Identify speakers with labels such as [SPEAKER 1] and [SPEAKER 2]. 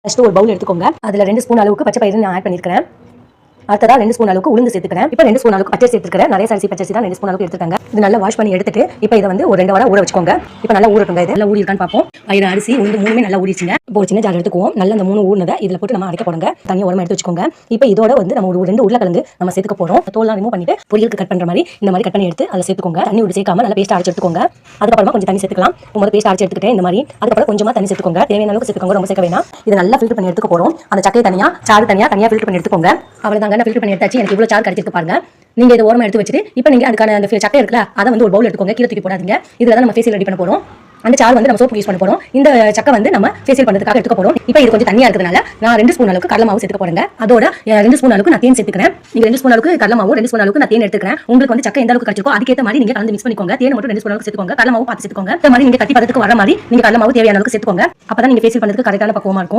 [SPEAKER 1] First ஒரு பவுல் எடுத்துக்கோங்க. அதுல 2 ஸ்பூன் அளவுக்கு பச்சை பயிறு நான் ஆட் பண்ணிருக்கேன். அடுத்ததா 2 ஸ்பூன் அளவுக்கு உளுந்து சேர்த்துக்கிறேன். இப்போ 2 ஸ்பூன் அளவுக்கு பச்சரிசி சேர்த்துக்கிறேன். நிறைய அரிசி பச்சரிசி தான் 2 ஸ்பூன் அளவுக்கு எடுத்துட்டாங்க. இது நல்லா வாஷ் பண்ணி எடுத்துட்டு இப்போ இதை வந்து ஒரு 2 வாரம் ஊற வச்சுக்கோங்க. இப்போ நல்லா ஊறட்டுங்க. இது நல்லா ஊறி இருக்கான்னு பார்ப்போம். பயிறு அரிசி உளுந்து மூணுமே நல்லா ஊறிச்சுங்க. இப்போ ஒரு சின்ன ஜார் எடுத்துக்குவோம். நல்லா அந்த 3 ஊறினதை இதில் போட்டு நம்ம அரைக்க போடுங்க. தண்ணி உடம்பு எடுத்து வச்சுக்கோங்க. இப்போ இதோட வந்து நம்ம ஒரு 2 உருளைக்கிழங்கு நம்ம சேர்த்துக்க போறோம். தோல்லாம் ரிமூவ் பண்ணிட்டு பொரியலுக்கு கட் பண்ற மாதிரி இந்த மாதிரி கட் பண்ணி எடுத்து அதை சேர்த்துக்கோங்க. தண்ணி விட்டு சேர்க்காம நல்லா பேஸ்ட் அரைச்சு எடுத்துக்கோங்க. அதுக்கப்புறமா கொஞ்சம் தண்ணி சேர்த்துக்கலாம். முதல்ல பேஸ்ட் அரைச்சு எடுத்துக்கிட்டேன் இந்த மாதிரி. அதுக்கப்புறம் கொஞ்சமா தண்ணி சேர்த்துக்கோங்க. தேவையான அளவுக்கு சேர்த்துக்கோங்க. ரொம்ப சேர்க்க வேணாம். இதை நல்லா ஃபில்டர் பண்ணி எடுத்துக்க போறோம். அந்த சக்கையை தனியா சாறு தனியா ஃபில்டர் பண்ணி எடுத்துக்கோங்க. அவ்வளவுதாங்க. நான் ஃபில்டர் பண்ணி எடுத்தாச்சு. எனக்கு இவ்வளவு சாறு கிடைச்சிருக்கு பாருங்க. நீங்க இதை ஓரமா எடுத்து வச்சுட்டு இப்போ நீங்க அதுக்கான அந்த சக்கை இருக்குல்ல அதை வந்து ஒரு பவுல் எடுத்துக்கோங்க. கீழே தூக்கி போடாதீங்க. இதுல தான் நம்ம ஃபேஷியல் ரெடி பண்ண போறோம். அந்த சாறு வந்து நம்ம சோப்பு யூஸ் பண்ண போறோம். இந்த சக்கை வந்து நம்ம ஃபேஷியல் பண்றதுக்காக எடுத்துக்க போறோம். இப்போ இது கொஞ்சம் தண்ணியா இருக்கிறதுனால நான் 2 ஸ்பூன் அளவுக்கு கடலை மாவு சேர்த்துக்க போறேங்க. அதோட 2 ஸ்பூன் அளவுக்கு நான் தேன் சேர்த்துக்கிறேன். நீங்க 2 ஸ்பூன் அளவுக்கு கடலை மாவு 2 ஸ்பூன் அளவுக்கு நான் தேன் எடுத்துக்கிறேன். உங்களுக்கு வந்து சக்கை எந்த அளவுக்கு கிடைச்சிருக்கோ அதுக்கேற்ற மாதிரி நீங்க கலந்து மிக்ஸ் பண்ணிக்கோங்க. தேன் மட்டும் 2 ஸ்பூன் அளவுக்கு சேர்த்துக்கோங்க. கடலை மாவு பார்த்து சேர்த்துக்கோங்க. இந்த மாதிரி நீங்க கட்டி பதத்துக்கு வர மாதிரி நீங்க கடலை மாவு தேவையான அளவுக்கு சேர்த்துக்கோங்க. அப்பதான் நீங்க ஃபேஷியல் பண்றதுக்கு கரெக்டான பக்குவமா இருக்கும்.